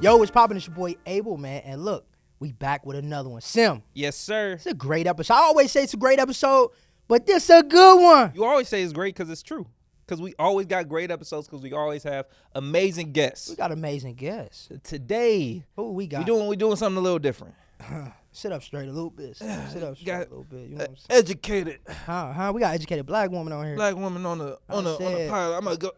Yo, what's poppin'? It's your boy Abel, man. And look, we back with another one. Sim. Yes, sir. It's a great episode. I always say it's a great episode, but this a good one. You always say it's great because it's true. Because we always got great episodes because we always have amazing guests. We got amazing guests. Today, Who we got? we doing something a little different. Sit up straight a little bit. Sit up straight a little bit. You know what I'm saying? Educated We got educated black woman on here. black woman on the pilot. I'm gonna go.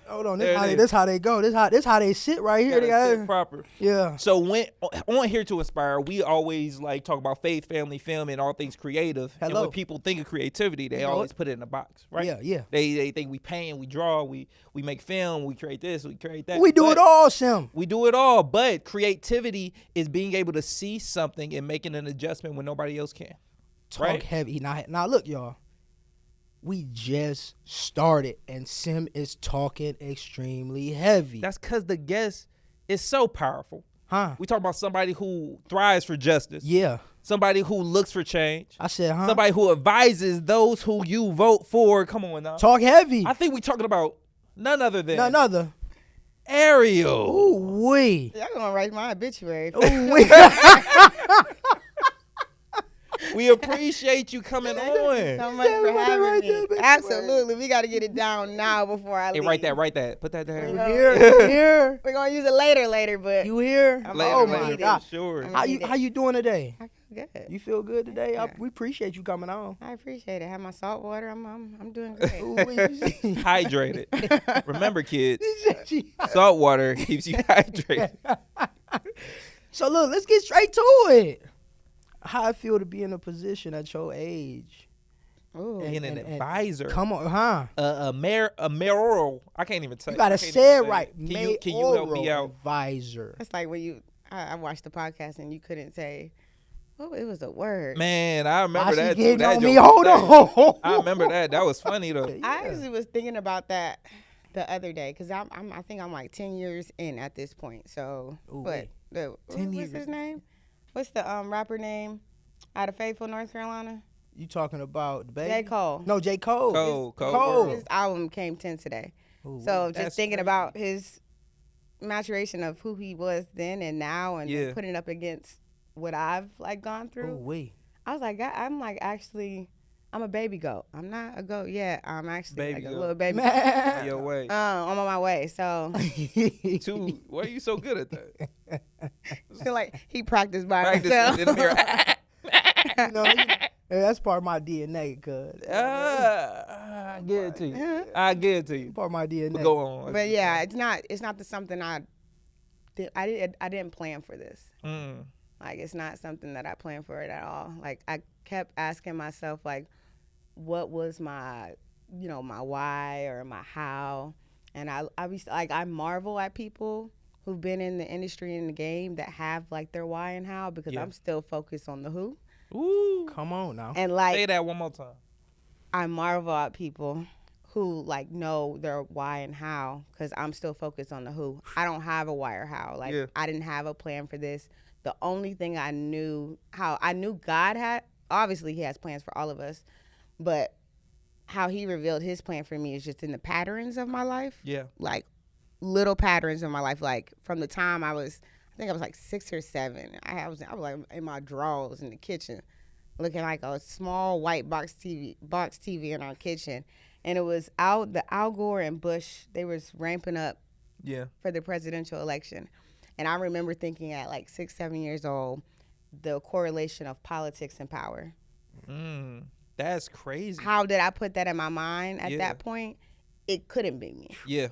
Hold on, There it is. this how they go. This how they sit right here. Gotta sit proper. Yeah. So when on Here to Inspire, we always like talk about faith, family, film, and all things creative. Hello. And when people think of creativity, they always put it in a box, right? Yeah. They think we paint, we draw, we make film, we create this, we create that. We do it all, Sim. We do it all, but creativity is being able to see something and making an adjustment when nobody else can. Talk Right? heavy. Now look, y'all. We just started, and Sim is talking extremely heavy. That's because the guest is so powerful. Huh? We talk about somebody who thrives for justice, Yeah. somebody who looks for change, I said, huh? somebody who advises those who you vote for. Come on now. Talk heavy. I think we're talking about none other than None other. Ariel. Ooh wee. Y'all gonna write my obituary. Ooh wee. We appreciate you coming Thank you on. so much for right having there, me. bitch. Absolutely, we got to get it down now before I Hey, leave. write that. Put that there. You know. here? We're gonna use it later, but You here? I'm Later, Oh gonna my need it. God. Sure. I'm- How you doing today? I feel good. You feel good today? Yeah. We appreciate you coming on. I appreciate it. Have my salt water. I'm doing great. Ooh wee. Hydrated. Remember, kids, salt water keeps you hydrated. So look, let's get straight to it. How I feel to be in a position at your age. Ooh. Being an advisor. Come on, huh? A mayoral. I can't even say. You gotta I can't say even it right. Can you help me Mayoral out? Advisor. It's like when I watched the podcast and you couldn't say, oh, it was a word. Man, I remember Why that. she getting That on me? joke Hold was funny. on. I remember that. That was funny though. I actually was thinking about that the other day because I think I'm like 10 years in at this point. So, Ooh, but wait. 10 what's years. his name? What's the rapper name out of Faithful, North Carolina? You talking about the baby? J. Cole. No, J. Cole. Cole. His album came 10 today. Ooh, So wee. just That's thinking crazy. about his maturation of who he was then and now, and then Yeah. putting it up against what I've like gone Ooh through. wee. I was like, I'm like actually, I'm a baby goat. I'm not a goat yet. I'm actually Baby like a goat. little baby. Man. Your way. I'm on my way. So Two. Why are you so good at that? I feel like he practiced by Practice himself. in the mirror. You know, that's part of my DNA, cuz. I give it to you. I give it to you. Part of my DNA. But go on. But yeah, it's not something I didn't plan for this. Mm. Like it's not something that I planned for it at all. Like I kept asking myself like, what was my, my why or my how? And I marvel at people who've been in the industry and the game that have like their why and how because Yeah. I'm still focused on the who. Ooh. Come on now. And Say like that one more time. I marvel at people who like know their why and how because I'm still focused on the who. I don't have a why or how. Like Yeah. I didn't have a plan for this. The only thing I knew God had, obviously he has plans for all of us, but how he revealed his plan for me is just in the patterns of my life. Yeah. Like little patterns in my life. Like from the time I think I was like 6 or 7. I was like in my drawers in the kitchen, looking like a small white box TV in our kitchen, and it was the Al Gore and Bush. They was ramping up Yeah. for the presidential election, and I remember thinking at like 6, 7 years old, the correlation of politics and power. Mm. That's crazy. How did I put that in my mind at Yeah. that point? It couldn't be me. Yeah.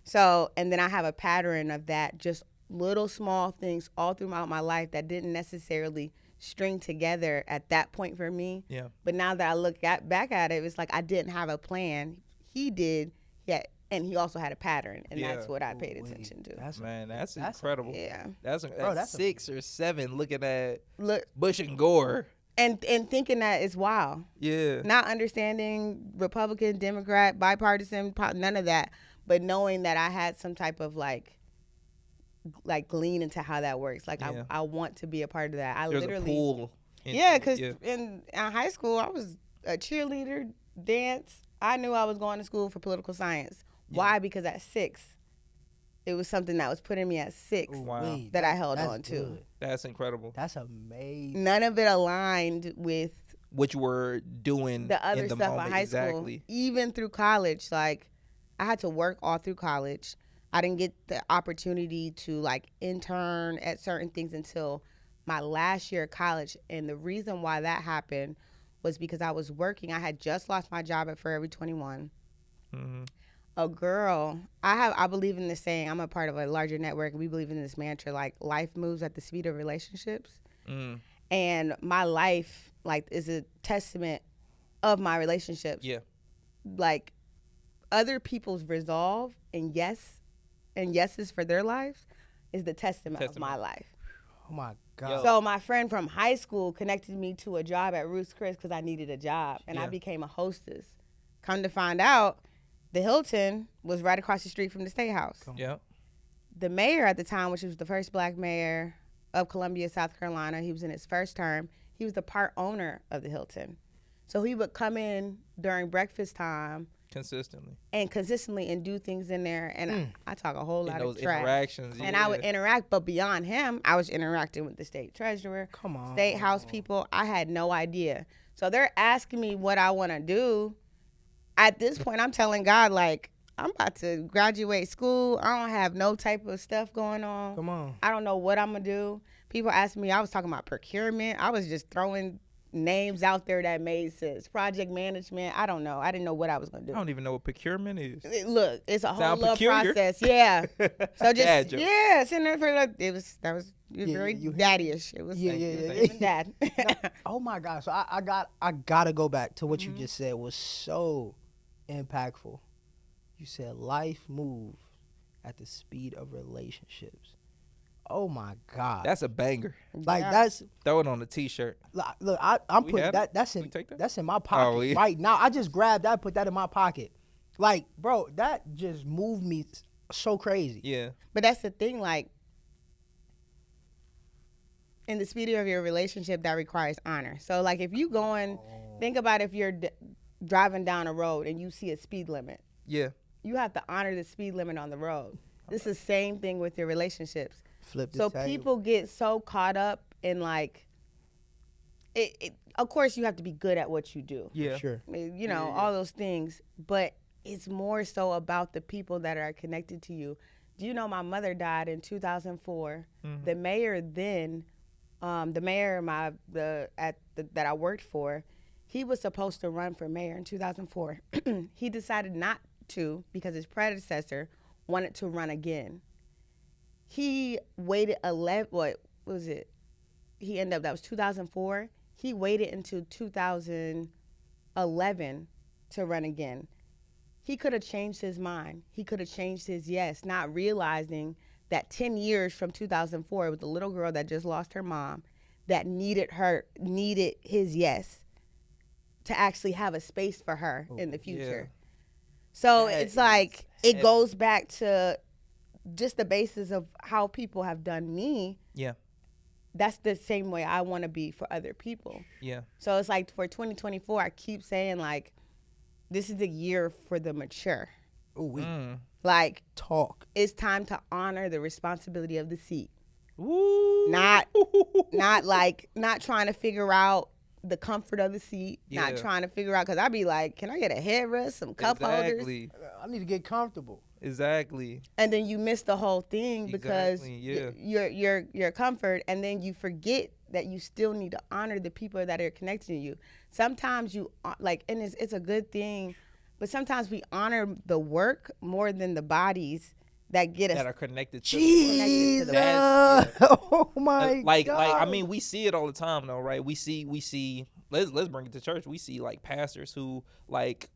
So, and then I have a pattern of that, just little small things all throughout my life that didn't necessarily string together at that point for me. Yeah. But now that I look back at it, it's like I didn't have a plan. He did, yeah, and he also had a pattern, and Yeah. that's what I paid Ooh, wee. attention to. That's Man, that's That's- incredible. Yeah. That's Bro, that's a- 6 or 7 looking at Look, Bush and Gore. and thinking that it's wow. Yeah. Not understanding Republican, Democrat, bipartisan, none of that, but knowing that I had some type of like glean into how that works. Like Yeah. I want to be a part of that. I There's literally a pool. into Yeah, it, because in high school, I was a cheerleader, dance. I knew I was going to school for political science. Yeah. Why? Because at 6, It was something that was put in me at 6 Ooh, Wow. wait, that I held that's on to. good. That's incredible. That's amazing. None of it aligned with What you were doing the other in the stuff moment. in high exactly. school, even through college. Like, I had to work all through college. I didn't get the opportunity to like intern at certain things until my last year of college. And the reason why that happened was because I was working. I had just lost my job at Forever 21. Mm-hmm. A girl, I believe in this saying. I'm a part of a larger network. We believe in this mantra, like life moves at the speed of relationships. Mm. And my life, like, is a testament of my relationships. Yeah. Like, other people's resolve and yeses for their lives is the testament of my life. Oh my God. Yo. So my friend from high school connected me to a job at Ruth's Chris because I needed a job, and I Yeah. became a hostess. Come to find out, the Hilton was right across the street from the State House. Yeah. The mayor at the time, which was the first black mayor of Columbia, South Carolina, he was in his first term. He was the part owner of the Hilton. So he would come in during breakfast time Consistently. and consistently and do things in there. And I talk a whole In lot those of trash. interactions. And yeah. I would interact, but beyond him, I was interacting with the state treasurer, Come on. state house people. I had no idea. So they're asking me what I want to do. At this point, I'm telling God, like, I'm about to graduate school. I don't have no type of stuff going on. Come on. I don't know what I'm going to do. People ask me, I was talking about procurement. I was just throwing names out there that made sense. Project management. I don't know. I didn't know what I was going to I do. don't even know what procurement is. Look, it's a whole Sound little peculiar. process. Yeah. So just, Dad joke. yeah, sitting there for like, that was Yeah, very you- daddy-ish. It was Yeah, Thank yeah, you, yeah, thank yeah. even dad. Oh my God. So I gotta go back to what you just said was so impactful. You said life moves at the speed of relationships. Oh my God. That's a banger. like Yeah. that's Throw it on a t-shirt. look. I'm We putting have that. it? That's We in take that? that's in my pocket yeah. right now. I just grabbed that, put that in my pocket. Like, bro, that just moved me so crazy. Yeah. But that's the thing, like, in the speed of your relationship, that requires honor. So, like, if you going, think about if you're driving down a road and you see a speed limit. Yeah. You have to honor the speed limit on the road. It's the same thing with your relationships. Flip the So table. people get so caught up in, like, of course you have to be good at what you do. Yeah. Sure. You know, all those things. But it's more so about the people that are connected to you. Do you know my mother died in 2004? Mm-hmm. The mayor then, the mayor that I worked for, he was supposed to run for mayor in 2004. He decided not to because his predecessor wanted to run again. He waited 11. What was it? He ended up. That was 2004. He waited until 2011 to run again. He could have changed his mind. He could have changed his yes, not realizing that 10 years from 2004, it was the little girl that just lost her mom that needed his yes to actually have a space for her in the future. So That it's like, it heavy. goes back to just the basis of how people have done me. Yeah. That's the same way I want to be for other people. Yeah. So it's like for 2024, I keep saying, like, this is the year for the mature. Ooh, we Like, talk. it's time to honor the responsibility of the seat. Ooh. Not trying to figure out the comfort of the seat. Not Yeah. trying to figure out, because I'd be like, can I get a headrest, some cup holders? Exactly. I need to get comfortable. Exactly. And then you miss the whole thing because Exactly, yeah. your comfort, and then you forget that you still need to honor the people that are connected to you. Sometimes you like, and it's a good thing, but sometimes we honor the work more than the bodies that get us. That are connected to Jesus. That's- Oh my like God. I mean, we see it all the time though, right? We see let's bring it to church. We see like pastors who like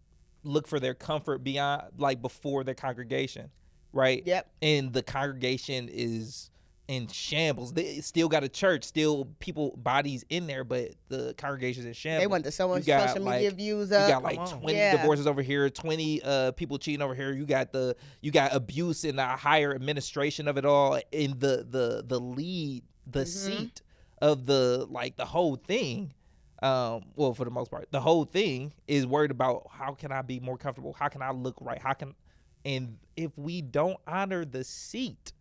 look for their comfort beyond, like, before their congregation, right? Yep. And the congregation is in shambles. They still got a church, still people bodies in there, but the congregation's in shambles. They want the so much You got, social media like, views You up. got like Come on. 20 Yeah. divorces over here, 20 people cheating over here. You got abuse in the higher administration of it all, in the lead, the seat of the whole thing. Well, for the most part, the whole thing is worried about, how can I be more comfortable? How can I look right? How can And if we don't honor the seat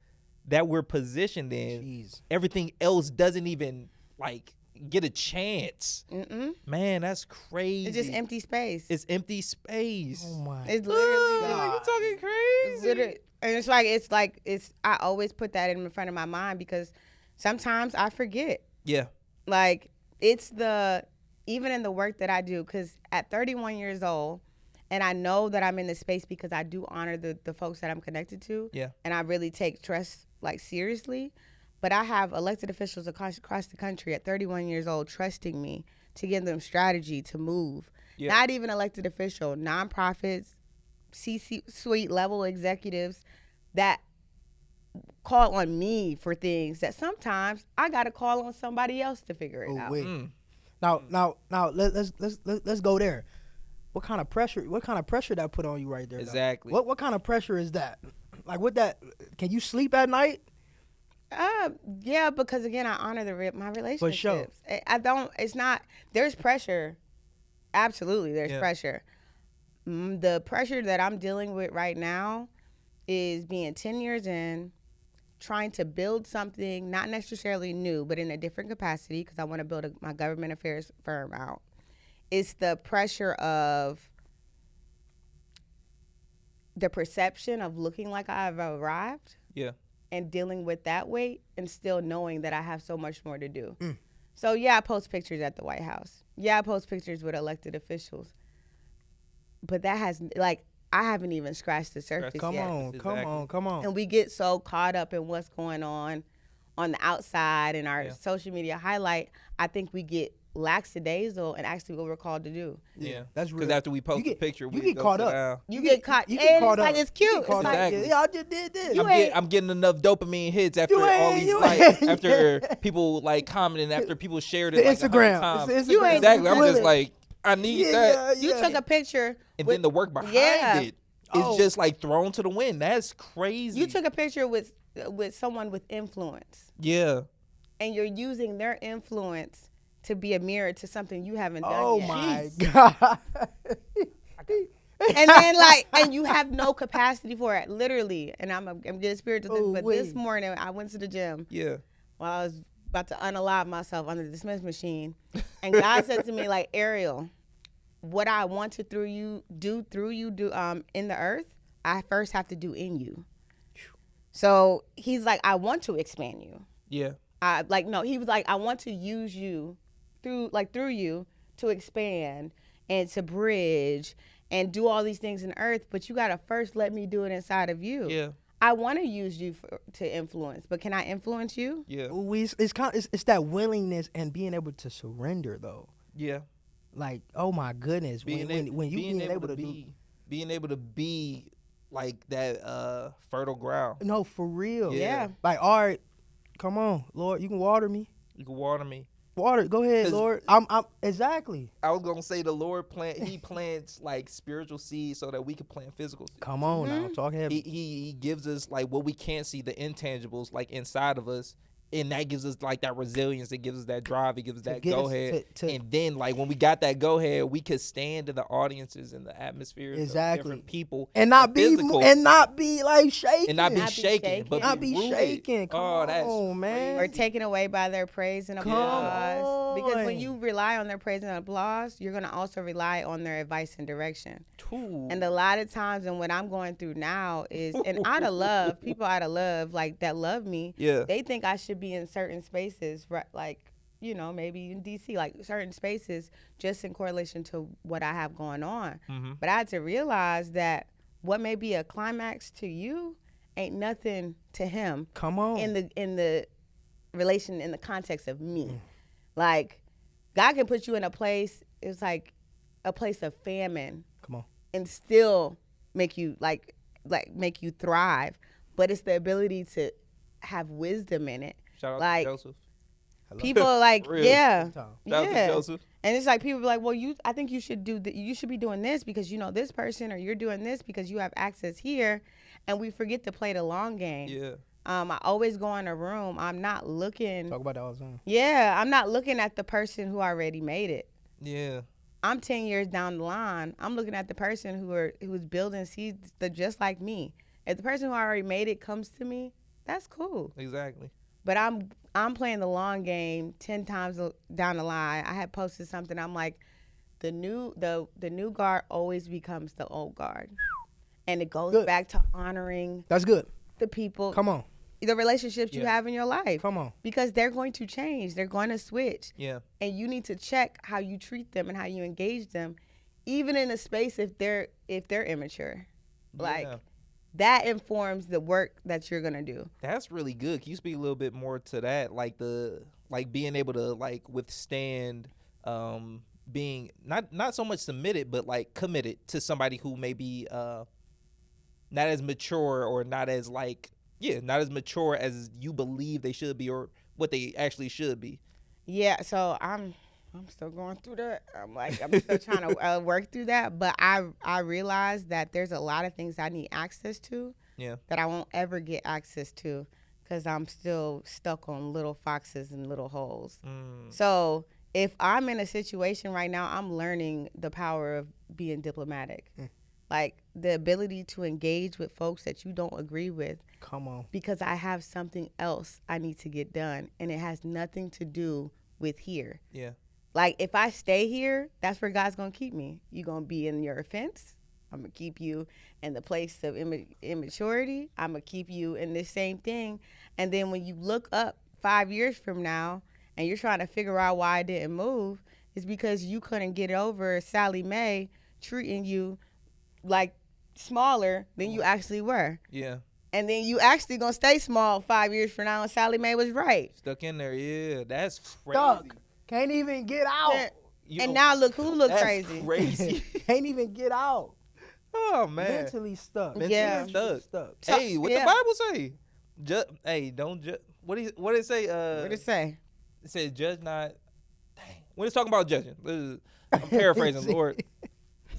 that we're positioned in, Jeez. everything else doesn't even like get a chance. Man, that's crazy. It's just empty space. It's empty space. Oh my. It's literally God. You talking it's crazy? literally, and it's I always put that in front of my mind because sometimes I forget. Yeah. Like it's even in the work that I do, because at 31 years old, and I know that I'm in this space because I do honor the folks that I'm connected to. Yeah. And I really take trust like seriously. But I have elected officials across the country at 31 years old trusting me to give them strategy to move. Yeah. Not even elected official, nonprofits, C-suite level executives that call on me for things that sometimes I got to call on somebody else to figure it out. Wait. Now, let's go there. What kind of pressure that put on you right there? Exactly. Though? What kind of pressure is that? Like, what that? Can you sleep at night? Yeah, because again, I honor my relationships. For sure. I don't. It's not. There's pressure. Absolutely, there's pressure. The pressure that I'm dealing with right now is being 10 years in, trying to build something not necessarily new, but in a different capacity because I want to build my government affairs firm out. It's the pressure of the perception of looking like I've arrived. Yeah. And dealing with that weight and still knowing that I have so much more to do. So yeah, I post pictures at the White House. Yeah, I post pictures with elected officials. But that has, like, I haven't even scratched the surface Come yet. on. And we get so caught up in what's going on the outside and our social media highlight. I think we get lackadaisical and actually what we're called to do. Yeah. That's real. Because after we post a picture, we get go caught sit up. down. You get caught. You And get caught it's like up. it's cute. It's like, Exactly. Yeah, I just did this. I'm getting enough dopamine hits after all these after people like commenting, after people shared it The like Instagram. 100 times. It's the You Instagram. ain't Exactly. I'm feel just it. like, I need that. You took a picture. And with- then the work behind Yeah. it is just like thrown to the wind. That's crazy. You took a picture with someone with influence. Yeah. And you're using their influence to be a mirror to something you haven't done Oh yet. my God. And then and you have no capacity for it, literally. And I'm getting spiritual, but this morning I went to the gym. Yeah. While I was about to unalive myself under the Smith machine, and God said to me, like, Ariel, what I want to do in the earth, I first have to do in you. So he's like, I want to expand you. Yeah. He was like, I want to use you through you to expand and to bridge and do all these things in earth, but you got to first let me do it inside of you. Yeah. I want to use you to influence, but can I influence you? Yeah. It's that willingness and being able to surrender though. Yeah. Like, oh my goodness, when you being able to being able to be like that fertile ground. No, for real. Yeah. Like, all right, come on, Lord, you can water me. You can water me. Water, go ahead, Lord. I'm exactly. I was gonna say the Lord he plants like spiritual seeds so that we can plant physical seeds. Come on now, talk heavy. He gives us like what we can't see, the intangibles like inside of us, and that gives us like that resilience. It gives us that drive. It gives us that go ahead. And then like when we got that go ahead, we could stand in the audiences and the atmospheres of different people and not be like shaking and not be shaking, but not be shaking. Come on, man. Or taken away by their praise and applause. Because when you rely on their praise and applause, you're gonna also rely on their advice and direction. And a lot of times, and what I'm going through now is, and out of love, people out of love, like that love me, they think I should be in certain spaces, right? Like, you know, maybe in DC, like certain spaces, just in correlation to what I have going on. But I had to realize that what may be a climax to you ain't nothing to him. Come on. In the relation, in the context of me. Like, God can put you in a place, it's like a place of famine. Come on. And still make you like make you thrive. But it's the ability to have wisdom in it. Shout out like, to Joseph. People are like, Shout out to Joseph. And it's like people be like, well, I think you should you should be doing this because you know this person, or you're doing this because you have access here, and we forget to play the long game. Yeah. I always go in a room. I'm not looking. Talk about that all the time. Yeah, I'm not looking at the person who already made it. Yeah. I'm 10 years down the line. I'm looking at the person who's building seeds that just like me. If the person who already made it comes to me, that's cool. Exactly. But I'm playing the long game. 10 times down the line, I had posted something. I'm like, the new guard always becomes the old guard, and it goes Good. back to honoring That's good. the people, Come on. the relationships you Yeah. have in your life. Come on. Because they're going to change. They're going to switch. Yeah. And you need to check how you treat them and how you engage them, even in a space if they're immature. Like Yeah. that informs the work that you're gonna do. That's really good. Can you speak a little bit more to that? Like being able to like withstand being not so much submitted, but like committed to somebody who may be not as mature or not as not as mature as you believe they should be or what they actually should be. Yeah, so I'm still going through that. I'm still trying to work through that. But I realize that there's a lot of things I need access to Yeah. that I won't ever get access to because I'm still stuck on little foxes and little holes. So if I'm in a situation right now, I'm learning the power of being diplomatic. Like the ability to engage with folks that you don't agree with. Come on. Because I have something else I need to get done, and it has nothing to do with here. Yeah. Like if I stay here, that's where God's gonna keep me. You're gonna be in your offense. I'm gonna keep you in the place of immaturity. I'm gonna keep you in this same thing. And then when you look up 5 years from now and you're trying to figure out why I didn't move, it's because you couldn't get over Sally Mae treating you like smaller than you actually were. Yeah. And then you actually gonna stay small 5 years from now, and Sally Mae was right. Stuck in there. Yeah. That's crazy. Stuck. Can't even get out. And now look who look That's crazy. crazy. Can't even get out. Oh man. Mentally stuck. Yeah. Stuck. So- Hey, what yeah. the Bible say? Hey, don't judge. What did it say? What did it say? It says, "Judge not." Dang. When it's talking about judging, I'm paraphrasing, Lord.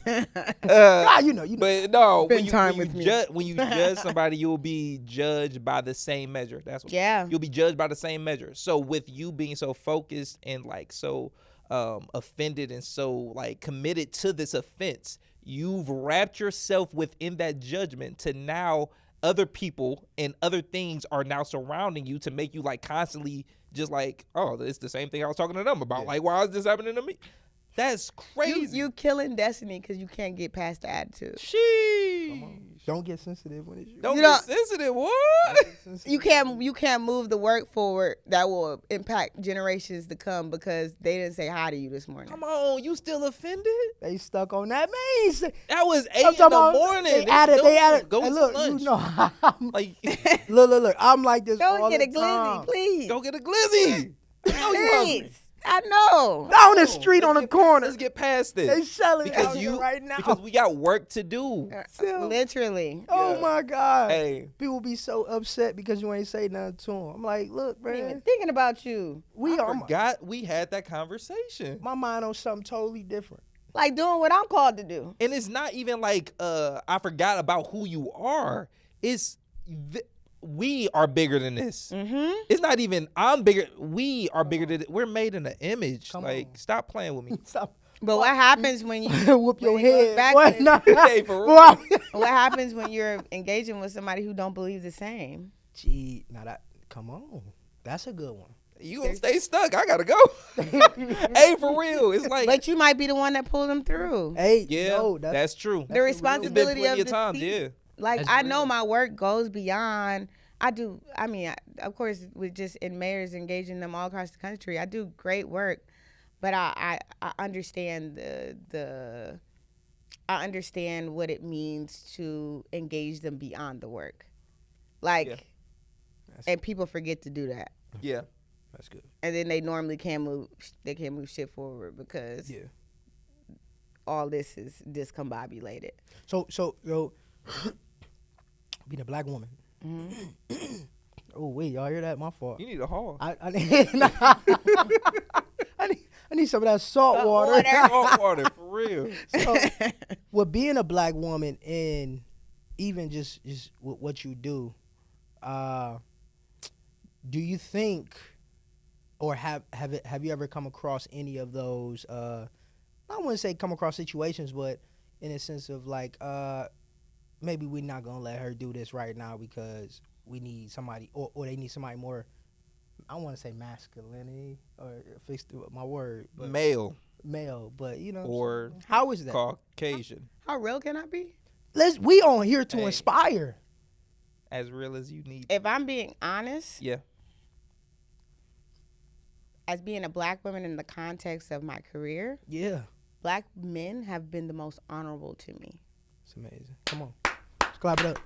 You know. But no, Spend time with me. when you judge somebody, you'll be judged by the same measure. That's what. Yeah. You'll be judged by the same measure. So with you being so focused and like so offended and so like committed to this offense, you've wrapped yourself within that judgment to now other people and other things are now surrounding you to make you like constantly just like, oh, it's the same thing I was talking to them about. Yeah. Like, why is this happening to me? That's crazy. You killing destiny because you can't get past the attitude. Sheesh. Don't get sensitive when it's you. Don't You get know- sensitive. What? You can't move the work forward that will impact generations to come because they didn't say hi to you this morning. Come on, you still offended? They stuck on that man. That was 8 I'm in talking the about- morning. They added. Go Hey, to look, lunch. you know, I'm, Like, look. I'm like this Go all get the a glizzy, time. please. go get a glizzy. I know you hungry. Please. I know. Down the street on the Let's corner. get past They this. selling Because out here you, right now. because we got work to do. Still. Literally. Oh Yeah. my God. Hey, People be so upset because you ain't say nothing to them. I'm like, look, I ain't even man, thinking about you. we I are. forgot we had that conversation. My mind on something totally different. Like doing what I'm called to do. And it's not even like I forgot about who you are. It's we are bigger than this. Mm-hmm. It's not even I'm bigger. We are bigger than we're made in an image. Come like on. stop playing with me. Stop. But what happens when you Whoop your when it goes head. back What? to- Nah. Hey, for real. Boy. what happens when you're engaging with somebody who don't believe the same? Gee, now that, come on. That's a good one. You gonna stay stuck. I gotta go. Hey, for real. It's like But you might be the one that pulled them through. Hey, yeah, no, that's true. The real- It's been responsibility plenty of of times, the yeah. Like That's I know real. my work goes beyond. Of course, with just in mayors engaging them all across the country, I do great work, but I understand I understand what it means to engage them beyond the work, like, Yeah. and people forget to do that, Yeah. That's good. and then they normally can't move shit forward because Yeah. all this is discombobulated. So, being a black woman. Mm-hmm. Oh wait, y'all hear that? My fault. You need a haul. I need, I need some of that salt water. Salt water, for real. So, with being a black woman and even just with what you do, do you think, or have you ever come across any of those I wouldn't say come across situations, but in a sense of like, maybe we're not gonna let her do this right now because we need somebody, or they need somebody more. I want to say masculinity or fix my word, but Male male. But you know, or how is that? Caucasian. How real can I be? We on here to Hey. inspire. As real as you need. If I'm being honest, Yeah. as being a black woman in the context of my career, Yeah, black men have been the most honorable to me. it's amazing. Come on, let's clap it up.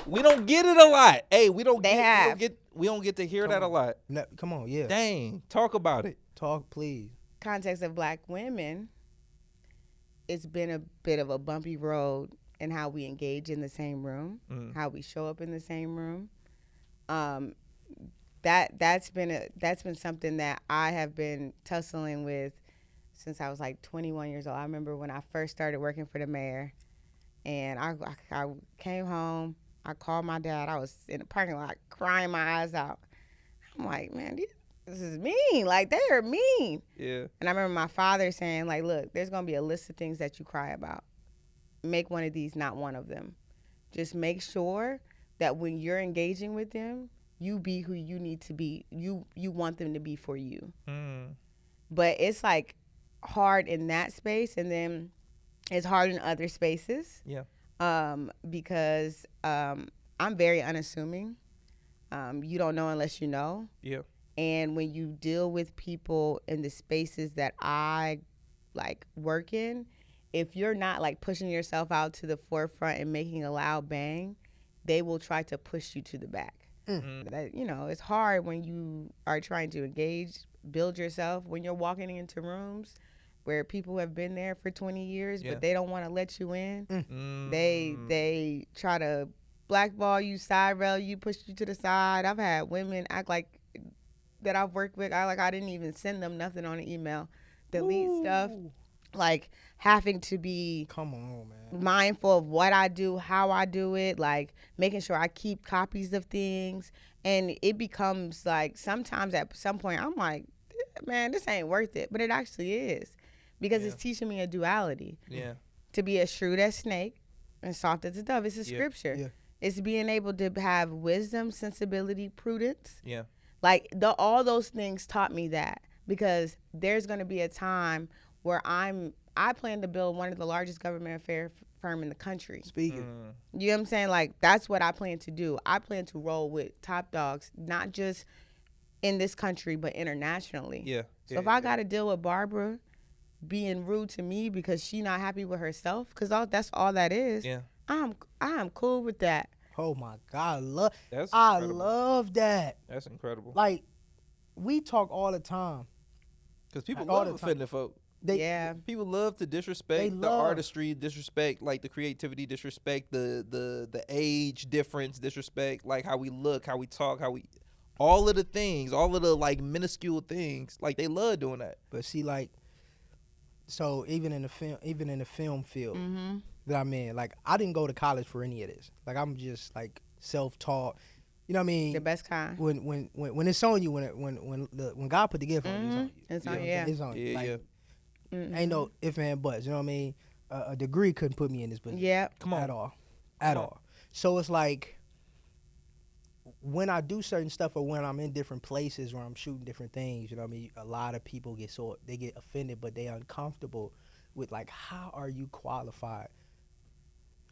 We don't get it a lot. Hey, we don't They get have. we don't get to hear Come that a on. lot. No, come on, yeah. Dang. Talk about it. Talk, please. Context of black women, it's been a bit of a bumpy road in how we engage in the same room, how we show up in the same room. That's been something that I have been tussling with since I was like 21 years old. I remember when I first started working for the mayor, and I came home. I called my dad. I was in the parking lot crying my eyes out. I'm like, man, this is mean. Like, they are mean. Yeah. And I remember my father saying, like, look, there's going to be a list of things that you cry about. Make one of these not one of them. Just make sure that when you're engaging with them, you be who you need to be. You want them to be for you. But it's like hard in that space, and then it's hard in other spaces. Yeah. Because I'm very unassuming. You don't know unless you know. Yeah. And when you deal with people in the spaces that I like work in, if you're not like pushing yourself out to the forefront and making a loud bang, they will try to push you to the back. That, you know, it's hard when you are trying to engage, build yourself, when you're walking into rooms where people have been there for 20 years, Yeah. but they don't want to let you in. They try to blackball you, side rail you, push you to the side. I've had women act like that I've worked with. I didn't even send them nothing on an email. Delete stuff. Like having to be Come on, man. mindful of what I do, how I do it, like making sure I keep copies of things. And it becomes like sometimes at some point I'm like, man, this ain't worth it. But it actually is, because it's teaching me a duality. Yeah. To be as shrewd as snake and soft as a dove. It's a Yeah. scripture. Yeah. It's being able to have wisdom, sensibility, prudence. Yeah. Like all those things taught me that, because there's going to be a time where I plan to build one of the largest government affair firm in the country. Speaking. You know what I'm saying? Like, that's what I plan to do. I plan to roll with top dogs, not just in this country, but internationally. Yeah. So if I got to deal with Barbara being rude to me because she not happy with herself, because that's all that is, Yeah. I'm cool with that. Oh my God, That's I incredible. love that. That's incredible. Like, we talk all the time. Because people all love the time. offending folk. Yeah. People love to disrespect They the love. artistry, disrespect like the creativity, disrespect the age difference, disrespect like how we look, how we talk, all of the things, all of the like minuscule things. Like they love doing that. But see, like, so even in the film field Mm-hmm. that I'm in, like, I didn't go to college for any of this. Like, I'm just like self-taught. You know what I mean? The best kind. When it's on you, when God put the gift on you, it's on you. It's on you, yeah. It's on you. Yeah, Like, yeah. ain't no if and buts. You know what I mean? A degree couldn't put me in this position. Yeah. Come on. At all. So it's like, when I do certain stuff, or when I'm in different places where I'm shooting different things, you know what I mean? A lot of people get offended, but they uncomfortable with, like, how are you qualified?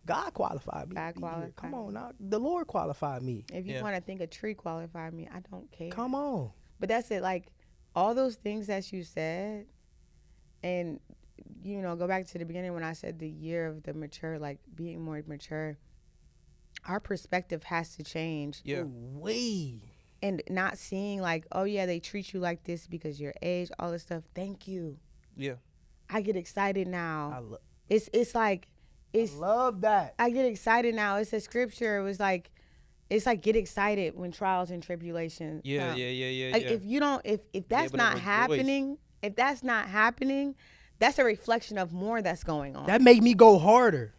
God qualified me. God to be here. qualified Come me. on now. The Lord qualified me. If you Yeah. want to think a tree qualified me, I don't care. Come on. But that's it. Like, all those things that you said, and, you know, go back to the beginning when I said the year of the mature, like being more mature, our perspective has to change. Yeah. Way. And not seeing like, oh yeah, they treat you like this because your age, all this stuff. Thank you. Yeah. I get excited now. I Love that. I get excited now. It's a scripture. It was like, it's like, get excited when trials and tribulations Yeah, come. yeah. Like, if you don't, if that's able to not rejoice. happening, that's a reflection of more that's going on. That make me go harder.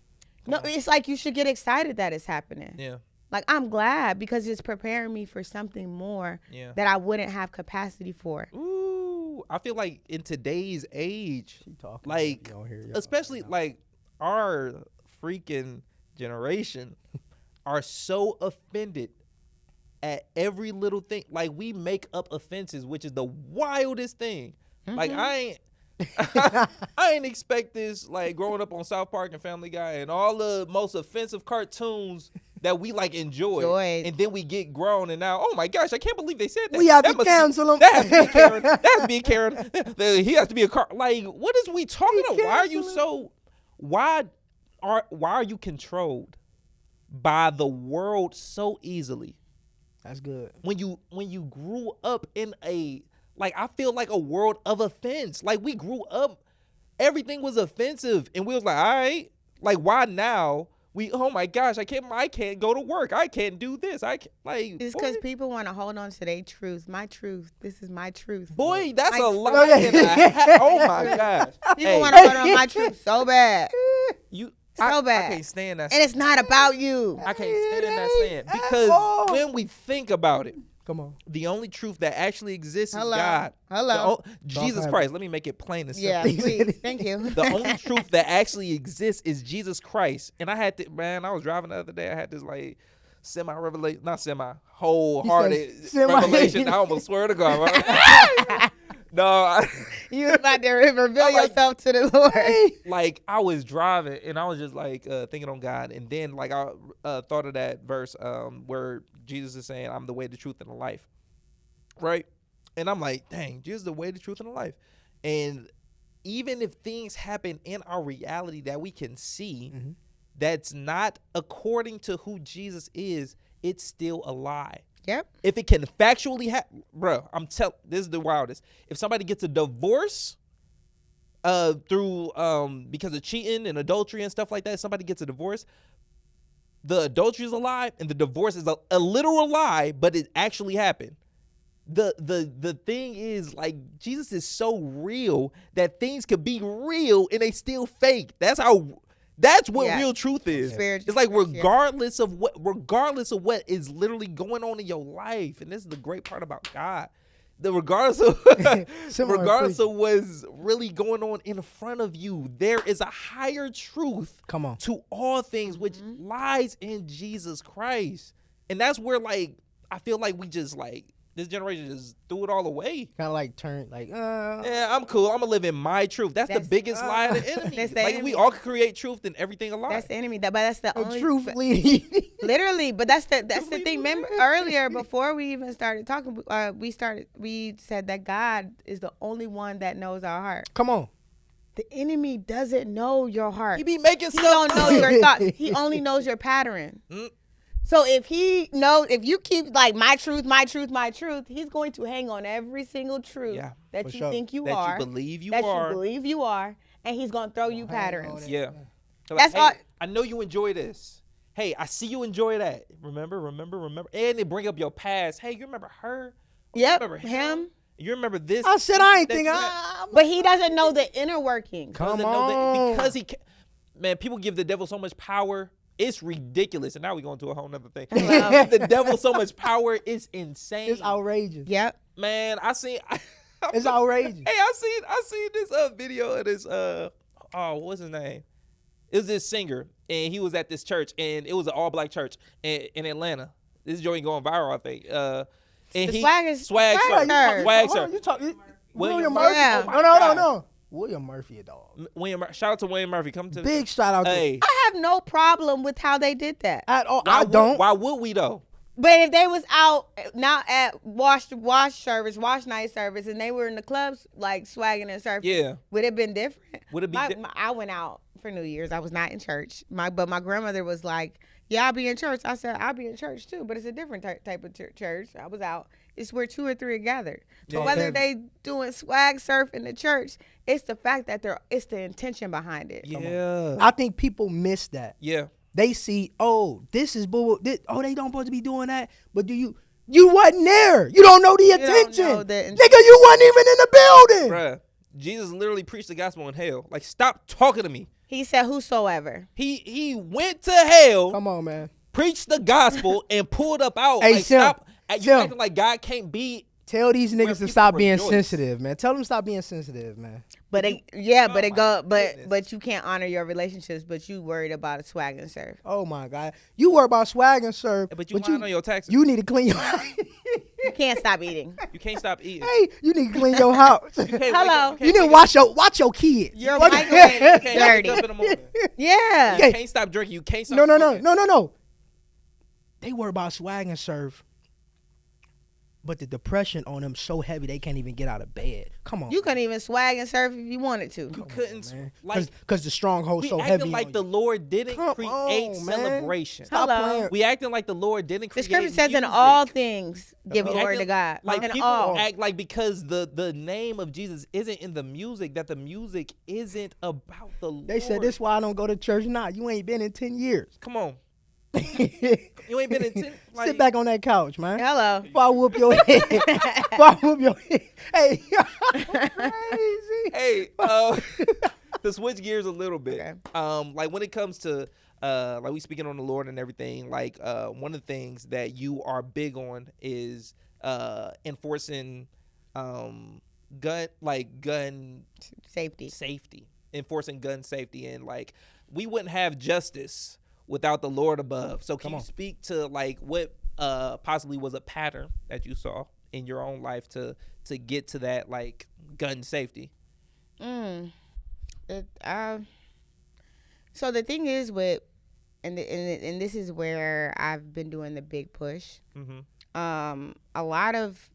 No, it's like you should get excited that it's happening. Yeah. Like, I'm glad, because it's preparing me for something more Yeah. that I wouldn't have capacity for. Ooh, I feel like in today's age, She talking. like, You don't hear y'all especially right now. like our freaking generation are so offended at every little thing. Like, we make up offenses, which is the wildest thing. Like, I ain't I ain't expect this, like, growing up on South Park and Family Guy and all the most offensive cartoons that we like enjoyed. And then we get grown and now, oh my gosh, I can't believe they said that. We have That to must be- cancel him. That has to be Karen. That has to be Karen. He has to be a car. Like, what is we talking about? Why are you so? Why are you controlled by the world so easily? That's good. When you grew up in a, like, I feel like a world of offense. Like, we grew up, everything was offensive, and we was like, all right, like, why now? Oh my gosh, I can't go to work. I can't do this. I can't, like, It's because people want to hold on to their truth. My truth. This is my truth. boy, that's My a truth. lie. And a oh my gosh, People want to hold on my truth so bad. I bad. can't stand that. And it's not about you. I can't stand that saying, because when we think about it, Come on. the only truth that actually exists Hello. is God. Hello. Jesus have Christ. Let me make it plain and simple. Yeah, please. Thank you. The only truth that actually exists is Jesus Christ. And I had to, man, I was driving the other day. I had this like semi-revelation, not semi, wholehearted semi. revelation. I almost swear to God. Right? No, You was about to reveal yourself to the Lord. like I was driving and I was just like thinking on God. And then like I thought of that verse where Jesus is saying, I'm the way, the truth, and the life. Right? And I'm like, dang, Jesus is the way, the truth, and the life. And even if things happen in our reality that we can see, that's not according to who Jesus is, it's still a lie. Yep. If it can factually happen, bro, this is the wildest. If somebody gets a divorce through because of cheating and adultery and stuff like that, somebody gets a divorce, the adultery is a lie and the divorce is a literal lie, but it actually happened. The thing is, like, Jesus is so real that things could be real and they still fake. That's what real truth is. It's like regardless of what is literally going on in your life, and this is the great part about God. Regardless of what's really going on in front of you, there is a higher truth to all things, which lies in Jesus Christ. And that's where, like, I feel like we just, like, this generation just threw it all away. Kind of like turned like, yeah, I'm cool. I'm gonna live in my truth. That's the biggest lie of the enemy. That's the like, enemy. if we all could create truth, then every's a lie. That's the enemy. But that's the only truth leading. Literally, but that's the thing. Remember earlier, before we even started talking, we said that God is the only one that knows our heart. Come on. The enemy doesn't know your heart. He be making He stuff. don't know your thoughts. He only knows your pattern. So if you keep like my truth, he's going to hang on every single truth that you think you are, you believe you are, and he's gonna throw you patterns. Yeah. So That's like, all. hey, I know you enjoy this. Hey, I see you enjoy that. Remember. And they bring up your past. Hey, you remember her? Yep, You remember him. You remember this? I said I ain't that, think that. But he doesn't know the inner working. Come on. Because man, people give the devil so much power. It's ridiculous. And now we're going to a whole nother thing. Give the devil so much power. It's insane. It's outrageous. Yep. Man, It's outrageous. Hey, I seen this video of this what's his name? It was this singer, and he was at this church, and it was an all black church in Atlanta. This joint going viral, I think. And swag sir. You talking William William Murphy? Yeah. No. William Murphy, a dog. Shout out to William Murphy. Come to Big shout out to Hey, I have no problem with how they did that. at all. I don't. Why would we though? But if they was out now at wash night service, and they were in the clubs like swagging and surfing, Yeah. would it have been different? Would it be? I went out for New Year's. I was not in church. But my grandmother was like, "Yeah, I'll be in church." I said, "I'll be in church too," but it's a different type of church. I was out. It's where 2 or 3 are gathered. So Yeah. whether they doing swag surf in the church, it's the fact that it's the intention behind it. Yeah. I think people miss that. Yeah. They see, this is boo. They don't supposed to be doing that. But you wasn't there. You don't know the intention. Nigga, you wasn't even in the building. Bruh, Jesus literally preached the gospel in hell. Like, stop talking to me. He said, "Whosoever." He went to hell, Come on, man. preached the gospel, and pulled up out. Hey, like, Sim, stop. You Sim. acting like God can't be Tell these Where niggas to people stop being rejoice. sensitive, man. Tell them to stop being sensitive, man. But You- but oh it my go, goodness. but you can't honor your relationships. But you worried about a swag and serve. Oh my God, you worry about swag and serve, But you lying on your taxes. you need to clean your. You can't stop eating. You can't stop eating. Hey, you need to clean your house. You can't wake Hello. up- You need to wake up- watch your kids. Your Watch- microwave You is can't wake dirty. up in the morning. Yeah. You can't stop drinking. You can't stop. No. smoking. They worry about swag and serve, but the depression on them so heavy they can't even get out of bed. Come on, You couldn't even swag and serve if you wanted to. You couldn't man. like. Because the stronghold's We so acting heavy. like on the you. Lord didn't Come create on, man. celebration. Stop Hello. playing. We acting like the Lord didn't The create. scripture says in music. all things give We glory acting to God. Like in people all. act like because the name of Jesus isn't in the music, that the music isn't about the Lord. They said this why I don't go to church now. You ain't been in 10 years. Come on, Sit you ain't been in. Like, back on that couch, man. Hello. Before I whoop your head. Before I whoop your head. Hey, crazy. Hey, to switch gears a little bit. Okay. Like when it comes to like we speaking on the Lord and everything, like one of the things that you are big on is enforcing gun Safety. enforcing gun safety, and like we wouldn't have justice without the Lord above. So can Come you on. speak to like what possibly was a pattern that you saw in your own life to get to that like gun safety? So the thing is with, and this is where I've been doing the big push. Mm-hmm. A lot of,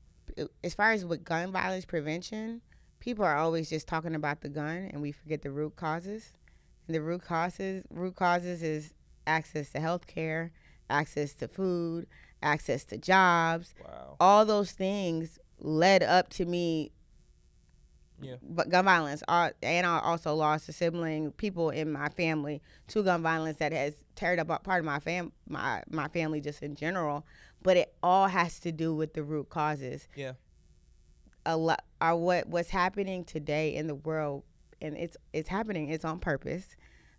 as far as with gun violence prevention, people are always just talking about the gun, and we forget the root causes. And the root causes is access to health care, access to food, access to jobs. Wow. All those things led up to me. Yeah. But gun violence, and I also lost a sibling, people in my family to gun violence that has teared up part of my family just in general. But it all has to do with the root causes. Yeah. What's happening today in the world, and it's happening. It's on purpose,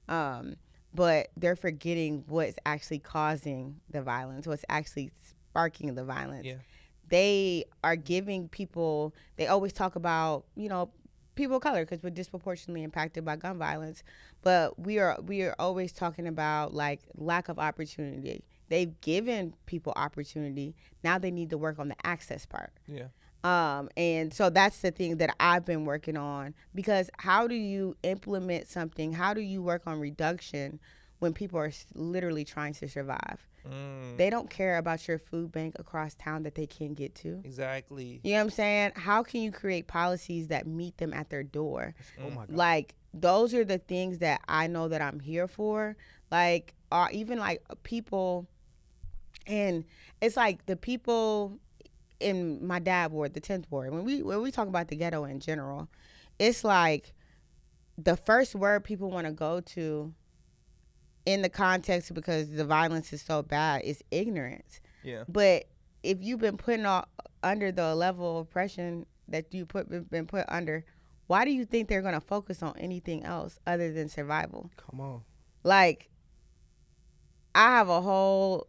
but they're forgetting what's actually causing the violence, what's actually sparking the violence. Yeah. They are giving people. They always talk about people of color because we're disproportionately impacted by gun violence, but we are always talking about like lack of opportunity. They've given people opportunity. Now they need to work on the access part. Yeah. And so that's the thing that I've been working on, because how do you implement something? How do you work on reduction when people are literally trying to survive? They don't care about your food bank across town that they can't get to. Exactly. You know what I'm saying? How can you create policies that meet them at their door? Oh my God. Like, those are the things that I know that I'm here for. Like, even like people, and it's like the people in my dad ward, the 10th ward, when we talk about the ghetto in general, it's like the first word people want to go to in the context, because the violence is so bad, is ignorance. Yeah. But if you've been put under the level of oppression that you been put under, why do you think they're going to focus on anything else other than survival? Come on. Like, I have a whole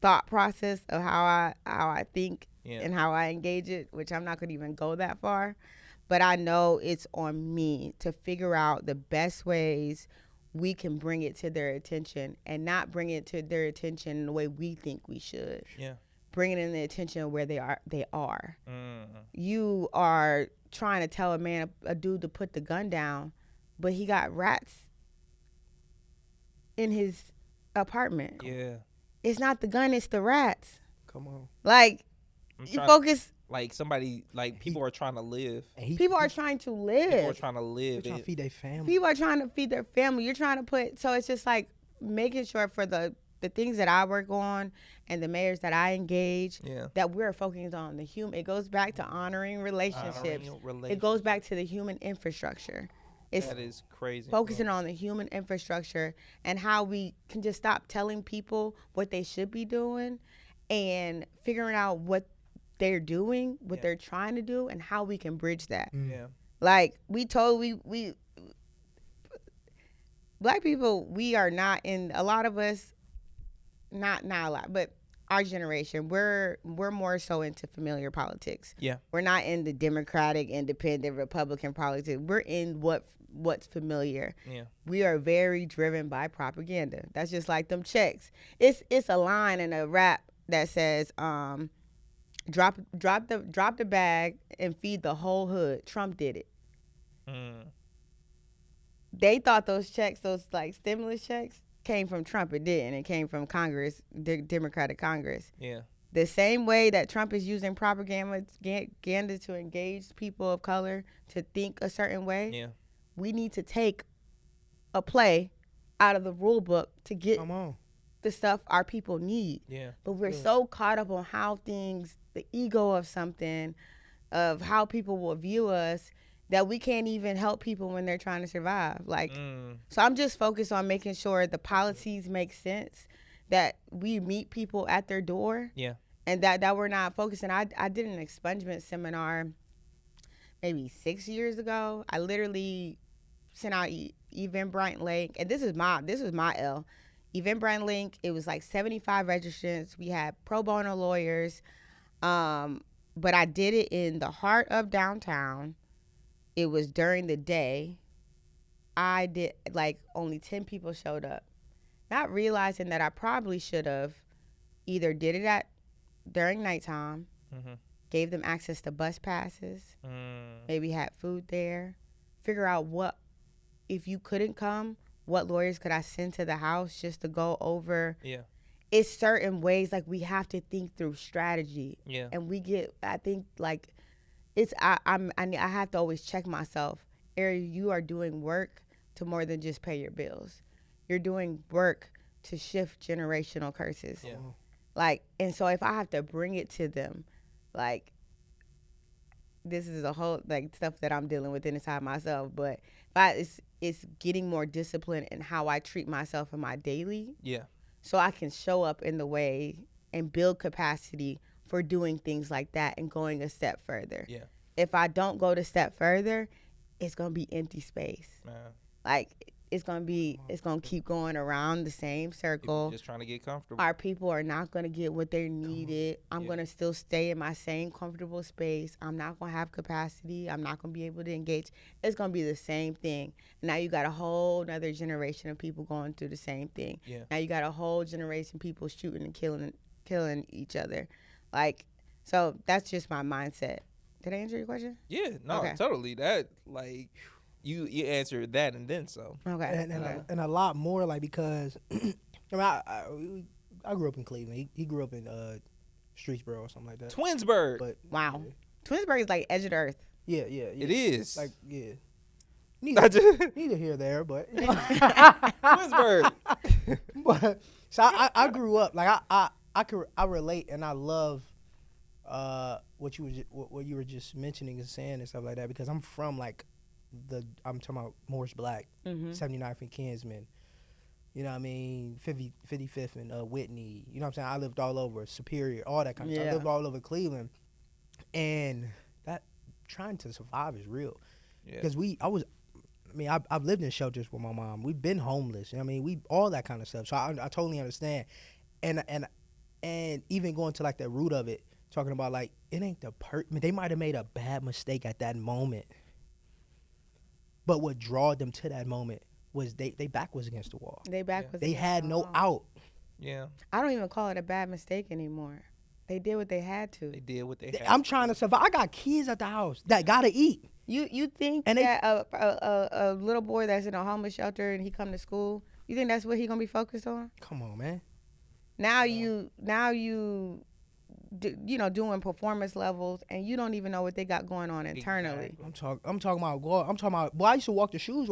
thought process of how I think and how I engage it, which I'm not going to even go that far. But I know it's on me to figure out the best ways we can bring it to their attention, and not bring it to their attention in the way we think we should. Yeah. Bring it in the attention where they are. Mm-hmm. You are trying to tell a dude to put the gun down, but he got rats in his apartment. Yeah. It's not the gun, it's the rats. Come on. Like, you focus. Like somebody, like people are trying to live. People are trying to People are live. trying to live. They're trying to feed their family. People are trying to feed their family. You're trying to put, so it's just like making sure for the things that I work on and the mayors that I engage, that we're focusing on the human. It goes back to honoring relationships. It goes back to the human infrastructure. That is crazy. Focusing on the human infrastructure and how we can just stop telling people what they should be doing and figuring out what they're doing, what they're trying to do, and how we can bridge that. Yeah. Like, we black people, we are not in, a lot of us, not a lot, but our generation, we're more so into familiar politics. Yeah. We're not in the Democratic, Independent, Republican politics. We're in what's familiar. Yeah. We are very driven by propaganda. That's just like them checks. It's a line in a rap that says, drop the bag and feed the whole hood. Trump did it. They thought those checks, those like stimulus checks, came from Trump. It didn't. It came from Congress, the Democratic Congress. Yeah. The same way that Trump is using propaganda to engage people of color to think a certain way, Yeah. we need to take a play out of the rule book to get Come on. the stuff our people need. Yeah. But we're so caught up on how things, the ego of something, of how people will view us, that we can't even help people when they're trying to survive. Like, so I'm just focused on making sure the policies make sense, that we meet people at their door. Yeah. And that we're not focusing. I did an expungement seminar maybe 6 years ago. I literally sent out Eventbrite link, and this was my L. Eventbrite link. It was like 75 registrants. We had pro bono lawyers, but I did it in the heart of downtown. It was during the day. I did like only 10 people showed up, not realizing that I probably should have either did it during nighttime, gave them access to bus passes, maybe had food there, figure out if you couldn't come, what lawyers could I send to the house just to go over. Yeah. It's certain ways, like we have to think through strategy. Yeah. And I think like I have to always check myself. Ariel, you are doing work to more than just pay your bills. You're doing work to shift generational curses. Yeah. Like, and so if I have to bring it to them, like, this is a whole, like, stuff that I'm dealing with inside myself, but it's getting more disciplined in how I treat myself in my daily. Yeah. So I can show up in the way and build capacity for doing things like that and going a step further. Yeah. If I don't go the step further, it's going to be empty space. Like, it's going to keep going around the same circle. People just trying to get comfortable. Our people are not going to get what they needed. I'm going to still stay in my same comfortable space. I'm not going to have capacity. I'm not going to be able to engage. It's going to be the same thing. Now you got a whole other generation of people going through the same thing. Yeah. Now you got a whole generation of people shooting and killing each other. Like, so that's just my mindset. Did I answer your question? Yeah, no, Okay. totally. That, like, you answered that and then some. Okay. And a lot more, like, because I grew up in Cleveland. He grew up in Streetsboro or something like that. Twinsburg. But Wow. Twinsburg is like edge of the earth. yeah. It is. Like, yeah. Not Neither here or there, but you know. Twinsburg. But so I grew up like I relate, and I love what you were just mentioning and saying and stuff like that, because I'm from like I'm talking about Morris Black, 79th and Kinsman, you know what I mean, 55th and Whitney, you know what I'm saying. I lived all over Superior, all that kind of stuff. I lived all over Cleveland, and that trying to survive is real, because I've lived in shelters with my mom. We've been homeless. You know what I mean? All that kind of stuff. So I totally understand. And even going to like the root of it, talking about like, it ain't they might have made a bad mistake at that moment. But what drawed them to that moment was they back was against the wall. They had no out. Yeah. I don't even call it a bad mistake anymore. They did what they had to. They did what they had. I'm trying to survive. I got kids at the house that gotta eat. You think And that a little boy that's in a homeless shelter and he come to school, you think that's what he gonna be focused on? Come on, man. Now you doing performance levels and you don't even know what they got going on internally. Exactly. I'm talking about. Boy, I used to walk to school with